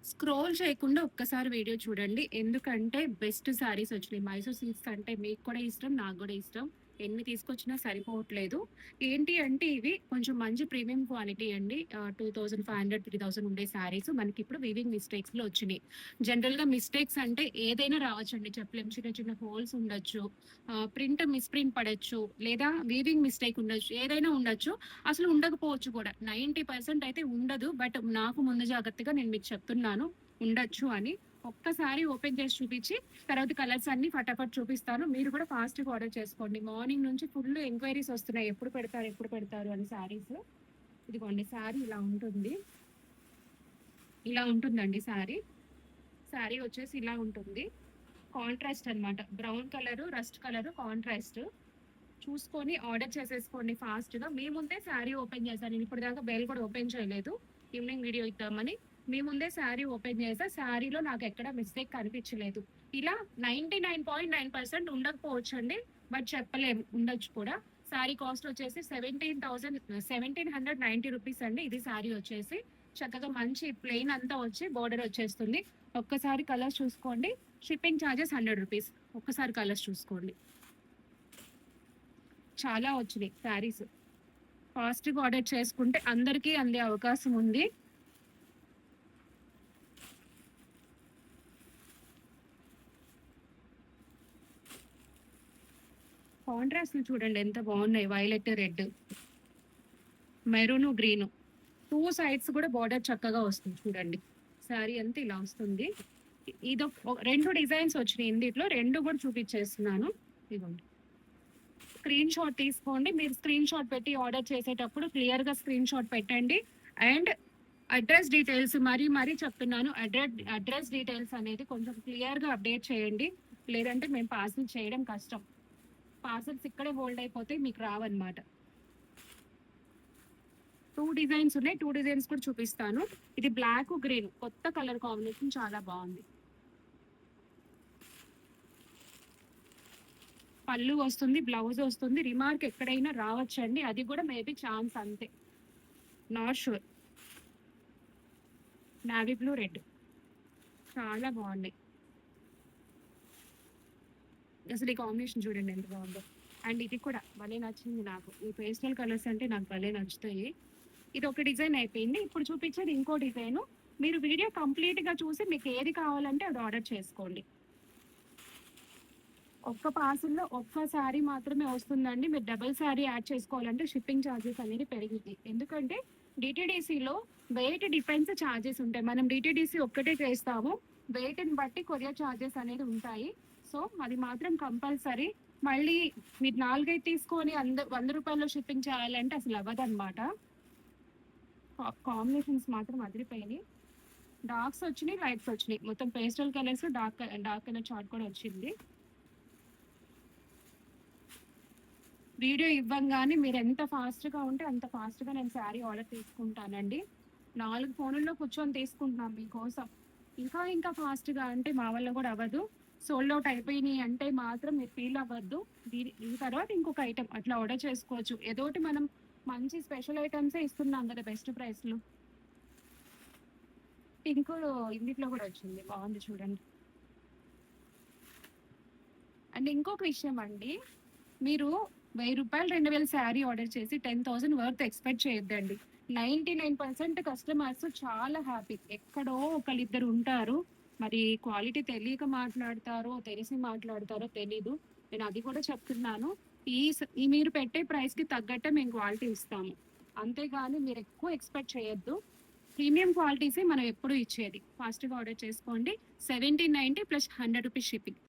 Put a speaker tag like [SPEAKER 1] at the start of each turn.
[SPEAKER 1] Scroll చేయకుండా ఒక్కసారి video చూడండి. ఎందుకంటే బెస్ట్ శారీస్ వచ్చినాయి. మైసూర్ సిల్క్స్ అంటే మీకు కూడా ఇష్టం, నాకు కూడా ఇష్టం. ఎన్ని తీసుకొచ్చినా సరిపోవట్లేదు. ఏంటి అంటే ఇవి కొంచెం మంచి ప్రీమియం క్వాలిటీ అండి. 2500, 3000 ఉండే శారీస్ మనకిప్పుడు వీవింగ్ మిస్టేక్స్‌లో వచ్చినాయి. జనరల్‌గా మిస్టేక్స్ అంటే ఏదైనా రావచ్చండి చెప్పలేం. చిన్న చిన్న హోల్స్ ఉండొచ్చు. ప్రింట్ మిస్‌ప్రింట్ పడొచ్చు. లేదా వీవింగ్ మిస్టేక్ ఉండొచ్చు. ఏదైనా ఉండొచ్చు. అసలు ఉండకపోవచ్చు కూడా. 90% అయితే ఉండదు. బట్ నాకు ముందు జాగ్రత్తగా నేను మీకు చెప్తున్నాను ఉండొచ్చు అని. ఒక్కసారి ఓపెన్ చేసి చూపించి తర్వాత కలర్స్ అన్ని ఫటాఫట్ చూపిస్తాను. మీరు కూడా ఫాస్ట్‌గా ఆర్డర్ చేసుకోండి. మార్నింగ్ నుంచి ఫుల్ ఎంక్వైరీస్ వస్తున్నాయి. ఎప్పుడు పెడతారు? ఎప్పుడు పెడతారు? అని శారీస్. ఇదిగోండి శారీ ఇలా ఉంటుంది. ఇలా ఉంటుందండి శారీ. శారీ వచ్చేసి ఇలా ఉంటుంది. కాంట్రాస్ట్ అన్నమాట. Brown colour, rust colour contrast. చూసుకొని ఆర్డర్ చేసేసుకోండి ఫాస్ట్‌గా. మీ ముందే శారీ ఓపెన్ చేశాను. నేను ఇప్పటిదాకా బెల్ కూడా ఓపెన్ చేయలేదు. ఈవినింగ్ వీడియో ఇద్దామని. మీ ముందే శారీ ఓపెన్ చేసా. శారీలో నాకెక్కడ మిస్టేక్ కనిపించలేదు. ఇలా 99.9% ఉండకపోవచ్చండి. బట్ చెప్పలేము. ఉండొచ్చు కూడా. శారీ కాస్ట్ వచ్చేసి 1790 రూపీస్ అండి. ఇది శారీ వచ్చేసి. చక్కగా మంచి ప్లెయిన్ అంతా వచ్చి బోర్డర్ వచ్చేస్తుంది. ఒక్కసారి కలర్స్ చూసుకోండి. Shipping charges 100 rupees. ఒక్కసారి కలర్స్ చూసుకోండి. చాలా వచ్చినాయి శారీస్. ఫాస్ట్‌గా ఆర్డర్ చేసుకుంటే అందరికీ అందే అవకాశం ఉంది. కాంట్రాస్ట్‌లు చూడండి ఎంత బాగున్నాయి. Violet, red, maroon, green. 2 sides కూడా బోర్డర్ చక్కగా వస్తుంది చూడండి. శారీ అంతా ఇలా వస్తుంది. ఇదో 2 డిజైన్స్ వచ్చినాయి ఇందిట్లో. 2 కూడా చూపించేస్తున్నాను. ఇదిగోండి. స్క్రీన్ షాట్ తీసుకోండి. మీరు స్క్రీన్ షాట్ పెట్టి ఆర్డర్ చేసేటప్పుడు క్లియర్‌గా స్క్రీన్ షాట్ పెట్టండి. అండ్ అడ్రస్ డీటెయిల్స్ మరీ మరీ చెప్తున్నాను. అడ్రస్ డీటెయిల్స్ అనేది కొంచెం క్లియర్‌గా అప్డేట్ చేయండి. లేదంటే మేము పార్సెల్ చేయడం కష్టం. పార్సెల్స్ ఇక్కడే హోల్డ్ అయిపోతే మీకు రావన్నమాట. 2 డిజైన్స్ ఉన్నాయి. 2 డిజైన్స్ కూడా చూపిస్తాను. ఇది బ్లాక్, గ్రీన్ కొత్త కలర్ కాంబినేషన్ చాలా బాగుంది. పళ్ళు వస్తుంది, బ్లౌజ్ వస్తుంది. రిమార్క్ ఎక్కడైనా రావచ్చండి. అది కూడా మేబీ ఛాన్స్ అంతే. Not sure. Navy blue, red చాలా బాగున్నాయి. అసలు ఈ కాంబినేషన్ చూడండి ఎంత బాగుందో. అండ్ ఇది కూడా భలే నచ్చింది నాకు. ఈ పేస్టల్ కలర్స్ అంటే నాకు భలే నచ్చుతాయి. ఇది ఒక డిజైన్ అయిపోయింది. ఇప్పుడు చూపించేది ఇంకో డిజైన్. మీరు వీడియో కంప్లీట్ గా చూసి మీకు ఏది కావాలంటే అది ఆర్డర్ చేసుకోండి. ఒక్క పార్సల్లో ఒక్క శారీ మాత్రమే వస్తుందండి. మీరు డబుల్ శారీ యాడ్ చేసుకోవాలంటే షిప్పింగ్ ఛార్జెస్ అనేది పెరిగింది. ఎందుకంటే డిటీడీసీలో వెయిట్ డిపెండ్స్ ఛార్జెస్ ఉంటాయి. మనం డిటీడీసీ ఒక్కటే చేస్తాము. వెయిట్ని బట్టి కొరియర్ ఛార్జెస్ అనేది ఉంటాయి. సో అది మాత్రం కంపల్సరీ. మళ్ళీ మీరు 4, 5 తీసుకొని 100 రూపాయల్లో షిప్పింగ్ చేయాలంటే అసలు అవ్వదన్నమాట. కాంబినేషన్స్ మాత్రం అదిరిపోయినాయి. డార్క్స్ వచ్చినాయి, లైట్స్ వచ్చినాయి. మొత్తం pastel colours, dark colour chart కూడా వచ్చింది. వీడియో ఇవ్వంగానే మీరు ఎంత ఫాస్ట్‌గా ఉంటే అంత ఫాస్ట్‌గా నేను శారీ ఆర్డర్ తీసుకుంటానండి. 4 ఫోనుల్లో కూర్చొని తీసుకుంటున్నాం మీకోసం. ఇంకా ఇంకా ఫాస్ట్‌గా అంటే మా వల్ల కూడా అవ్వదు. సోల్డ్ ఔట్ అయిపోయినాయి అంటే మాత్రం మీరు ఫీల్ అవ్వద్దు. ఈ తర్వాత ఇంకొక ఐటెమ్ అట్లా ఆర్డర్ చేసుకోవచ్చు. ఏదోటి మనం మంచి స్పెషల్ ఐటెమ్సే ఇస్తున్నాం కదా బెస్ట్ ప్రైస్‌లో. పింక్ ఇందిట్లో కూడా వచ్చింది. బాగుంది చూడండి. అండ్ ఇంకొక విషయం అండి. మీరు రూ. 1000, 2000 శారీ ఆర్డర్ చేసి 10,000 వర్త్ ఎక్స్‌పెక్ట్ చేయొద్దండి. 99% కస్టమర్స్ చాలా హ్యాపీ. ఎక్కడో ఒకళ్ళిద్దరు ఉంటారు. మరి క్వాలిటీ తెలియక మాట్లాడతారో, తెలిసి మాట్లాడతారో తెలీదు. నేను అది కూడా చెప్తున్నాను. ఈ మీరు పెట్టే ప్రైస్‌కి తగ్గట్టే మేము క్వాలిటీ ఇస్తాము. అంతేగాని మీరు ఎక్కువ ఎక్స్‌పెక్ట్ చేయొద్దు. ప్రీమియం క్వాలిటీసే మనం ఎప్పుడూ ఇచ్చేది. ఫాస్ట్‌గా ఆర్డర్ చేసుకోండి. 1790 ప్లస్ 100 రూపీస్ షిప్పింగ్.